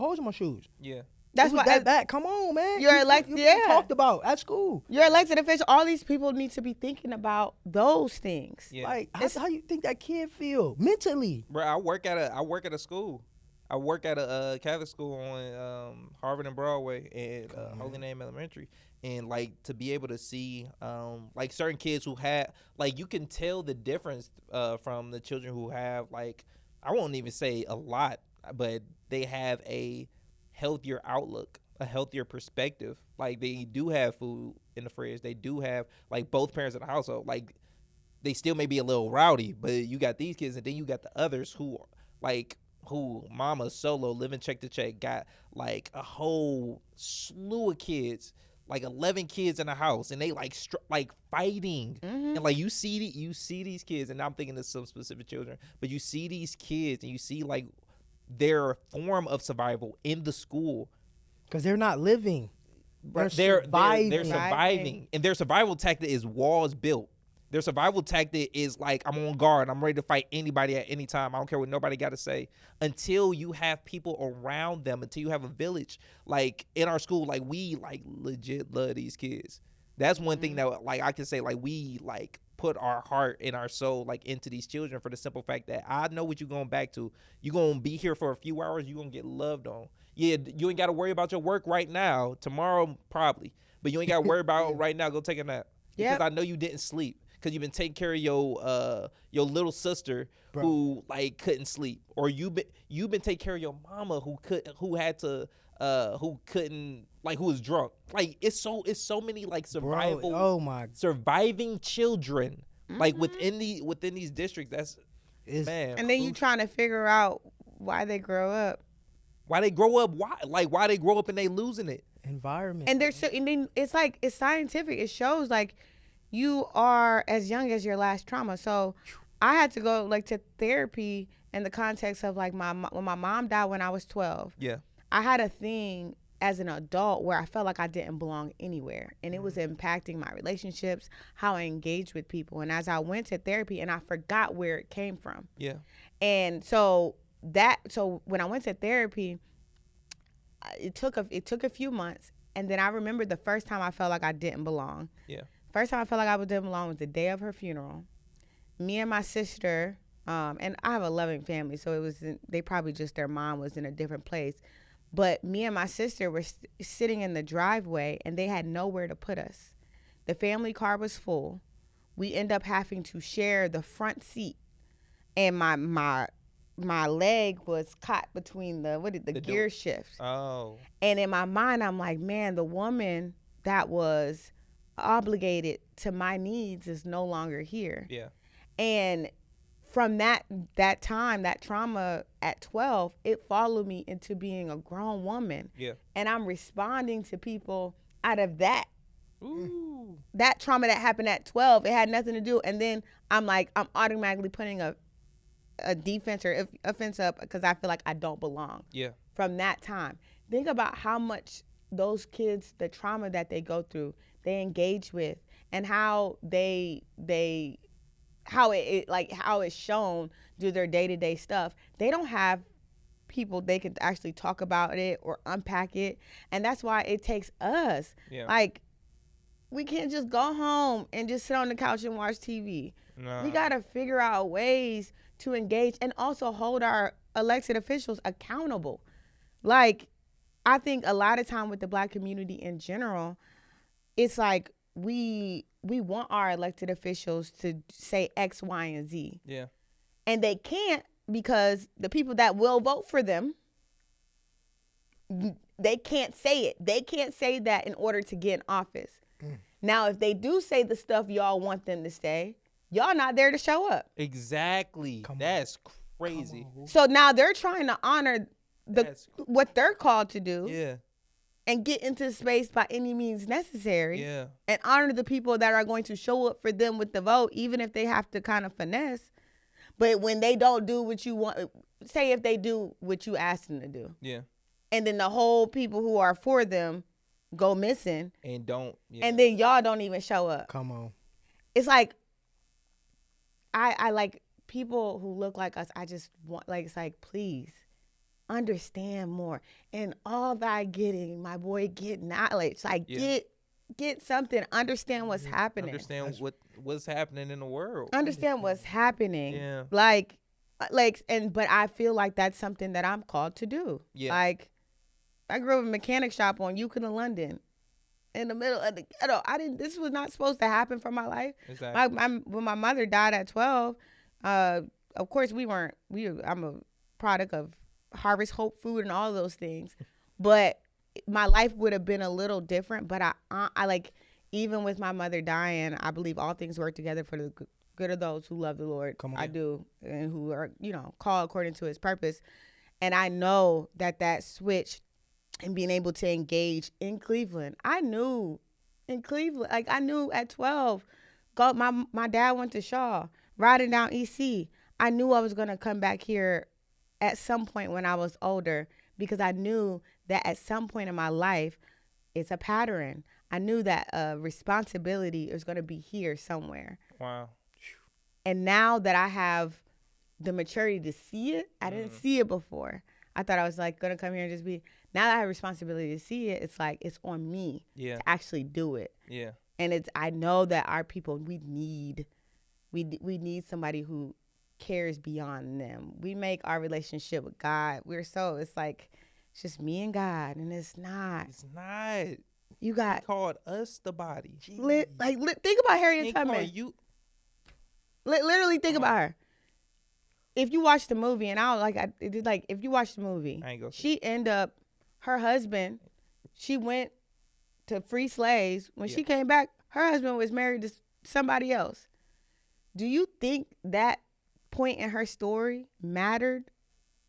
holes in my shoes. Yeah. That's why that. Come on, man. You're elected. Yeah. Talked about at school. You're elected official. All these people need to be thinking about those things. Yeah. Like, how you think that kid feel mentally? Bro, I work at a school. I work at a Catholic school on Harvard and Broadway at Holy Name Elementary. And, like, to be able to see, like, certain kids who have, like, you can tell the difference from the children who have, like, I won't even say a lot, but they have a healthier outlook a healthier perspective. Like they do have food in the fridge. They do have like both parents in the household. Like they still may be a little rowdy, but you got these kids, and then you got the others who like who mama solo living check to check got like a whole slew of kids, like 11 kids in the house, and they like like fighting. And like you see these kids, and I'm thinking of some specific children, but you see these kids and you see like their form of survival in the school. Because they're not living. They're surviving. surviving, and their survival tactic is walls built. Their survival tactic is like, I'm on guard. I'm ready to fight anybody at any time. I don't care what nobody got to say. Until you have people around them, until you have a village. Like in our school, like we like legit love these kids. That's one thing that like I can say, like we like put our heart and our soul like into these children for the simple fact that I know what you're going back to. You're going to be here for a few hours. You're going to get loved on. Yeah, you ain't got to worry about your work right now. Tomorrow, probably. But you ain't got to worry about right now. Go take a nap. Because I know you didn't sleep. Because you've been taking care of your little sister who like couldn't sleep, or you've been taking care of your mama who couldn't like, who was drunk. Like it's so many like surviving children like within these districts. Man. And then you trying to figure out why they grow up. Why they grow up? Why they grow up and they losing it? Environment. And then it's like it's scientific. It shows like you are as young as your last trauma. So I had to go like to therapy in the context of like when my mom died when I was 12. Yeah. I had a thing as an adult where I felt like I didn't belong anywhere, and it was impacting my relationships, how I engaged with people. And as I went to therapy, and I forgot where it came from. Yeah. And so when I went to therapy, it took a few months, and then I remember the first time I felt like I didn't belong. Yeah. First time I felt like I didn't belong was the day of her funeral. Me and my sister, and I have a loving family, so they probably just their mom was in a different place. But me and my sister were sitting in the driveway, and they had nowhere to put us. The family car was full. We end up having to share the front seat, and my leg was caught between the gear shift. Oh. And in my mind, I'm like, man, the woman that was obligated to my needs is no longer here. Yeah. And from that time, that trauma at 12, it followed me into being a grown woman. Yeah. And I'm responding to people out of that. Ooh. That trauma that happened at 12, it had nothing to do. And then I'm automatically putting a defense or offense up because I feel like I don't belong. Yeah. From that time. Think about how much those kids, the trauma that they go through, they engage with, and how how it's shown through their day-to-day stuff. They don't have people they can actually talk about it or unpack it, and that's why it takes us. Yeah. Like, we can't just go home and just sit on the couch and watch TV. No. We got to figure out ways to engage and also hold our elected officials accountable. Like, I think a lot of time with the Black community in general, it's like we want our elected officials to say X, Y, and Z. Yeah. And they can't, because the people that will vote for them, they can't say it. They can't say that in order to get in office. Now, if they do say the stuff y'all want them to say, y'all not there to show up. Exactly. That's crazy. So now they're trying to honor what they're called to do. Yeah. And get into space by any means necessary. Yeah. And honor the people that are going to show up for them with the vote, even if they have to kind of finesse. But when they don't do what you want, say if they do what you ask them to do. Yeah. And then the whole people who are for them go missing. And don't. Yeah. And then y'all don't even show up. Come on. It's like, I like people who look like us. I just want, like, it's like, please understand more. And all thy getting, my boy, get knowledge. Like, get something. Understand what's happening. Understand what's happening in the world. Understand what's happening. Yeah. But I feel like that's something that I'm called to do. Yeah. Like, I grew up in a mechanic shop on Yukon in London, in the middle of the ghetto. This was not supposed to happen for my life. Exactly. When my mother died at 12, of course I'm a product of Harvest Hope Food and all of those things, but my life would have been a little different. But I like, even with my mother dying, I believe all things work together for the good of those who love the Lord. Come on. I do, and who are, called according to His purpose. And I know that switch and being able to engage in Cleveland, I knew in Cleveland, like I knew at 12, my dad went to Shaw, riding down EC. I knew I was going to come back here at some point when I was older, because I knew that at some point in my life, it's a pattern. I knew that responsibility is going to be here somewhere. Wow. And now that I have the maturity to see it, I didn't see it before. I thought I was like going to come here and just be, now that I have responsibility to see it, it's like, it's on me to actually do it. Yeah. And I know that our people, we need somebody who cares beyond them. We make our relationship with God, it's like, it's just me and God, and it's not. It's not. You got He called us the body. think about Harriet Tubman. You. Literally think about her. If you watch the movie, and if you watch the movie, she end up, her husband, she went to free slaves. When she came back, her husband was married to somebody else. Do you think that point in her story mattered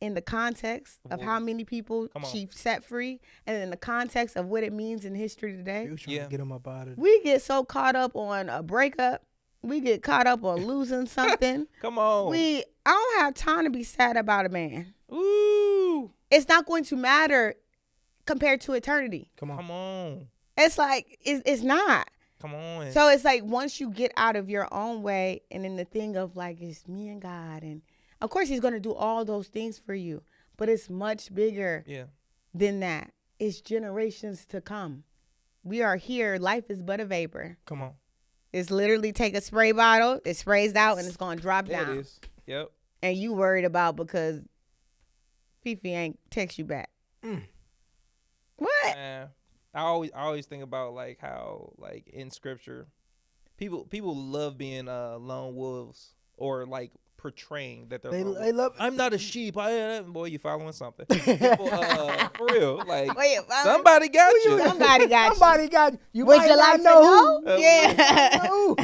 in the context of how many people she set free, and in the context of what it means in history today? He was trying to get him up out of it. We get so caught up on a breakup. We get caught up on losing something. Come on. I don't have time to be sad about a man. Ooh. It's not going to matter compared to eternity. Come on. It's like, it's not. Come on. So it's like, once you get out of your own way, and in the thing of like, it's me and God, and of course He's going to do all those things for you, but it's much bigger than that. It's generations to come. We are here. Life is but a vapor. Come on. It's literally take a spray bottle, it sprays out, and it's going to drop down. It is. Yep. And you worried about because Fifi ain't text you back. What? I always think about like how like in scripture, people love being lone wolves, or like portraying that they're lone wolves. love. I'm not a sheep. Boy, you following something? People, for real, like Wait, somebody got you. Somebody got you. Somebody got you. You Would might you not like know to know? who. Yeah. Who.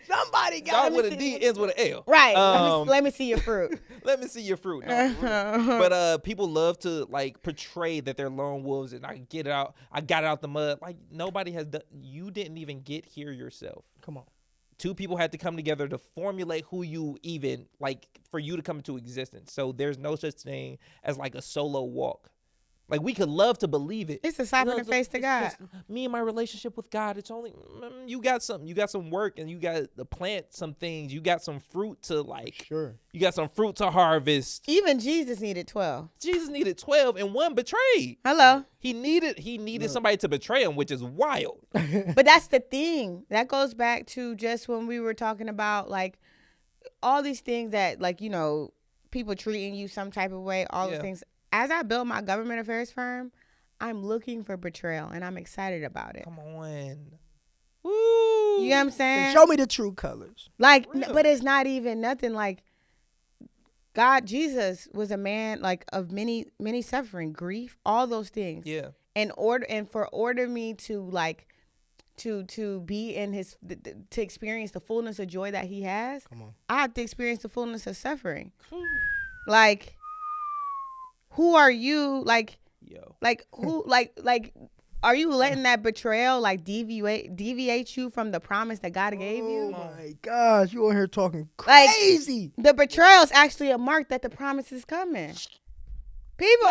Somebody got Start with a D, ends with an L. Right. Let me see your fruit. Let me see your fruit. No, for real. But people love to like portray that they're lone wolves, and I got it out the mud. Like nobody has done. You didn't even get here yourself. Come on. Two people had to come together to formulate who you even like for you to come into existence. So there's no such thing as like a solo walk. Like we could love to believe it. It's a slap in the face to God. Me and my relationship with God. It's only you got some work, and you got to plant some things. You got some fruit to like. Sure. You got some fruit to harvest. Even Jesus needed 12. Jesus needed 12, and one betrayed. Hello. He needed somebody to betray him, which is wild. But that's the thing. That goes back to just when we were talking about like all these things that like, people treating you some type of way, all those things. As I build my government affairs firm, I'm looking for betrayal, and I'm excited about it. Come on. Woo. You know what I'm saying? Show me the true colors. Like, but it's not even nothing like God. Jesus was a man like of many suffering, grief, all those things. Yeah. For me to like to be in his to experience the fullness of joy that he has. Come on. I have to experience the fullness of suffering. Like, who are you? Like, who? Like, are you letting that betrayal like deviate you from the promise that God gave you? Oh my gosh, you on here talking crazy. Like, the betrayal is actually a mark that the promise is coming. People,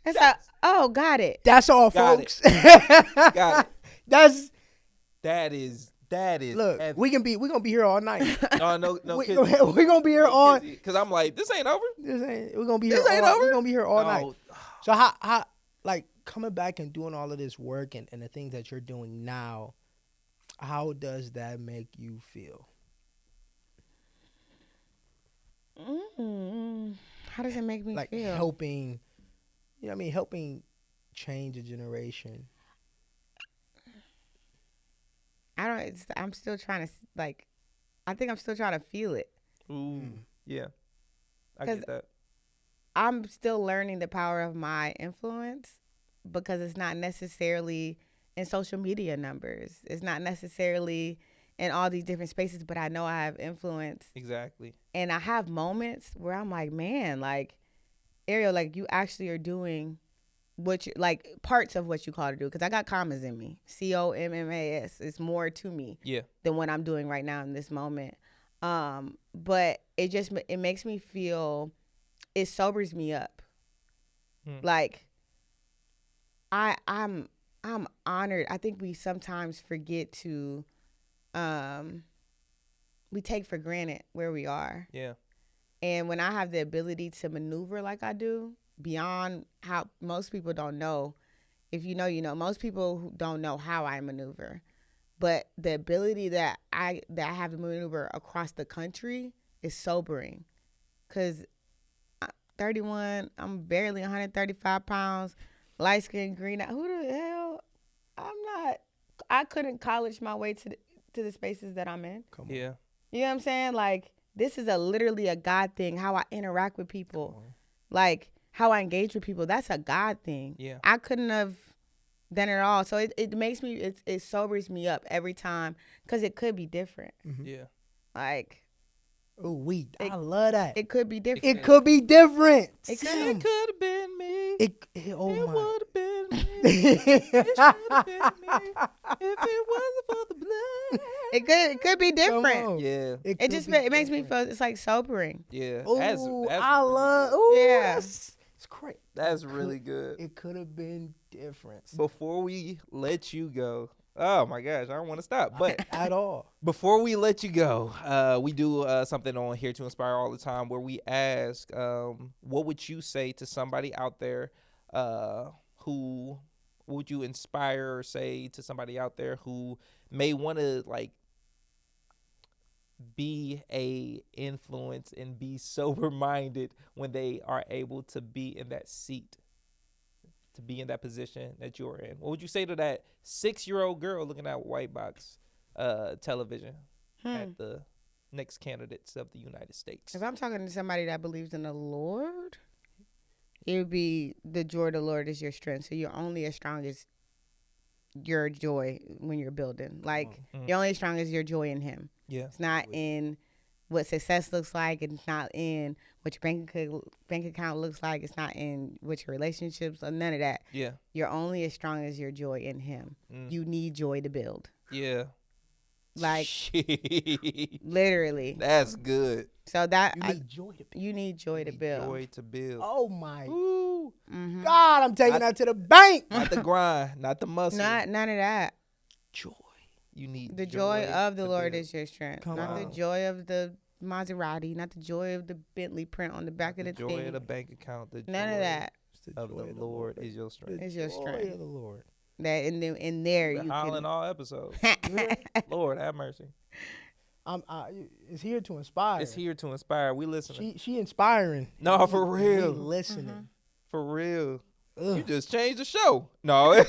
it's like, oh, got it. That's all, folks. Got it. That is. Look, heavy. we're gonna be here all night. No, we're gonna be here all. Because I'm like, this ain't over. We're gonna be here. We're gonna be here all night. So how like coming back and doing all of this work and the things that you're doing now, how does that make you feel? How does it make me like feel? Like helping, helping change a generation. I'm still trying to like. I think I'm still trying to feel it. Ooh, yeah, I get that. I'm still learning the power of my influence, because it's not necessarily in social media numbers. It's not necessarily in all these different spaces, but I know I have influence. Exactly. And I have moments where I'm like, man, like, Ariel, like, you actually are doing what you, like, parts of what you call to do. Because I got commas in me. COMMAS. It's more to me than what I'm doing right now in this moment. But it makes me feel, it sobers me up. Like, I'm honored. I think we sometimes forget to, we take for granted where we are. Yeah. And when I have the ability to maneuver like I do, beyond how most people don't know, if you know, you know, most people who don't know how I maneuver, but the ability that I have to maneuver across the country is sobering. Cause I'm 31, I'm barely 135 pounds, light skin, green. Who the hell? I couldn't college my way to the spaces that I'm in. Come on. Yeah. You know what I'm saying? Like, this is literally a God thing, how I interact with people. Like, how I engage with people. That's a God thing. Yeah. I couldn't have done it all. So it makes me, it sobers me up every time because it could be different. Yeah. Like, Oh, I love that. it could be different. It could be different. It could. It could have been me. Oh It my. would have been me. It should have been me if it wasn't for the blood. It could be different. on. Yeah. It could be makes me different. feel, it's like sobering. Yeah. Ooh, That's I really love. good. Ooh, Yeah. it's great. That's really good. It could have been different. Before we let you go, oh my gosh, I don't want to stop. But At all. before we let you go, we do something on Here to Inspire all the time where we ask, what would you say to somebody out there who would you inspire or say to somebody out there who may want to like be a influence and be sober minded when they are able to be in that seat, to be in that position that you're in? What would you say to that 6-year-old girl looking at white box television at the next candidates of the United States? If I'm talking to somebody that believes in the Lord, it would be the joy of the Lord is your strength. So you're only as strong as your joy when you're building. Like, you're only as strong as your joy in Him. Yeah. It's not in what success looks like. It's not in what your bank account looks like. It's not in what your relationships or none of that. Yeah. You're only as strong as your joy in Him. You need joy to build. Yeah. Like, Shit. literally. That's good. So that You need joy to you need joy to build. Joy to build. Oh my Ooh. God, I'm taking that to the bank. Not the grind, not the muscle. None of that. Joy. You need The joy of the to Lord build. is your strength. Come Not on. the joy of the Maserati, not the joy of the Bentley print on the back of the joy thing. of the bank account. The None joy of that. It's of the Lord is your strength. Is your joy strength. of the Lord. That in there Been you hollering can. all episodes. Lord have mercy. It's here to inspire. It's here to inspire. We listening. She inspiring. No, for We real. listening. For real. You Ugh. just changed the show. No.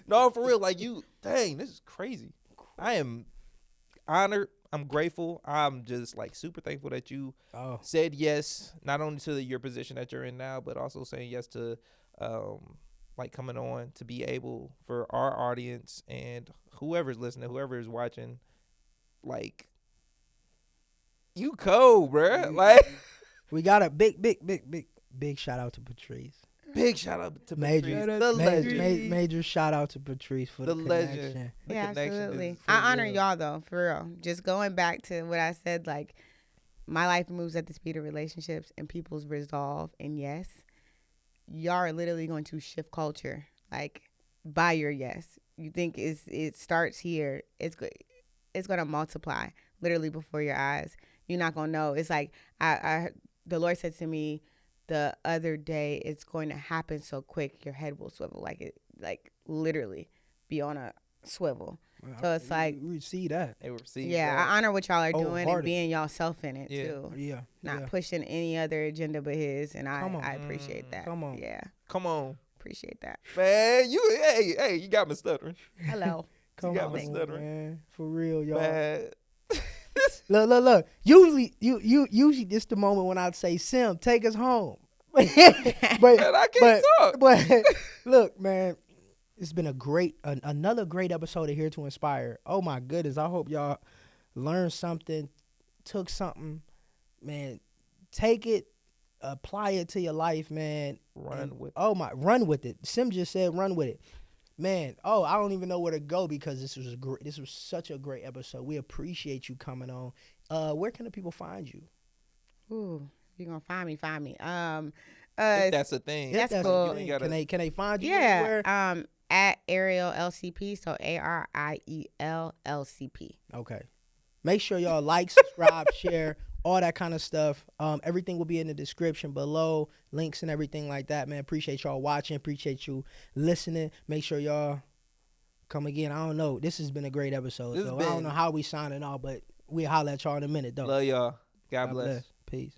No, for real. Like dang, this is crazy. I am honored. I'm grateful. I'm just like super thankful that you Oh, said yes, not only to your position that you're in now, but also saying yes to like coming on to be able for our audience and whoever's listening, whoever is watching, like you cold, bruh. Like we got a big shout out to Patrice. big shout out to Major, Patrice, the legend. major shout out to Patrice for the legend. connection. The Yeah, connection absolutely. is for I honor real. y'all though, for real. Just going back to what I said, like, my life moves at the speed of relationships and people's resolve. And yes, y'all are literally going to shift culture, like, by your yes. You think it starts here? It's going to multiply literally before your eyes. You're not gonna know. It's like the Lord said to me the other day, it's going to happen so quick your head will swivel, like literally be on a swivel. So it's like, we see that. They receive yeah, that. I honor what y'all are doing and Wholehearted. being y'all self in it Yeah. too. Yeah, Not yeah. pushing any other agenda but his, and Come on. I appreciate that. Come on. Yeah, Come on, appreciate that. man. Hey, you got me stuttering. Hello. Come got on, me stuttering. man. For real, y'all. Man. Look. Usually this the moment when I'd say, Sim, take us home. but Man, I can't talk. But look, man, it's been another great episode of Here to Inspire. Oh my goodness, I hope y'all learned something, took something, man. Take it, apply it to your life, man. Run Run with it. Sim just said, run with it, man. Oh, I don't even know where to go because this was such a great episode. We appreciate you coming on. Where can the people find you? Ooh, you're gonna find me. If that's a thing. That's cool. Can they find you? Yeah. Anywhere? At Ariel LCP. So Ariel LCP. Okay. Make sure y'all like, subscribe, share, all that kind of stuff. Everything will be in the description below, links and everything like that, man. Appreciate y'all watching. Appreciate you listening. Make sure y'all come again. I don't know. This has been a great episode. I don't know how we signing off, but we'll holler at y'all in a minute, though. Love y'all. God bless. Peace.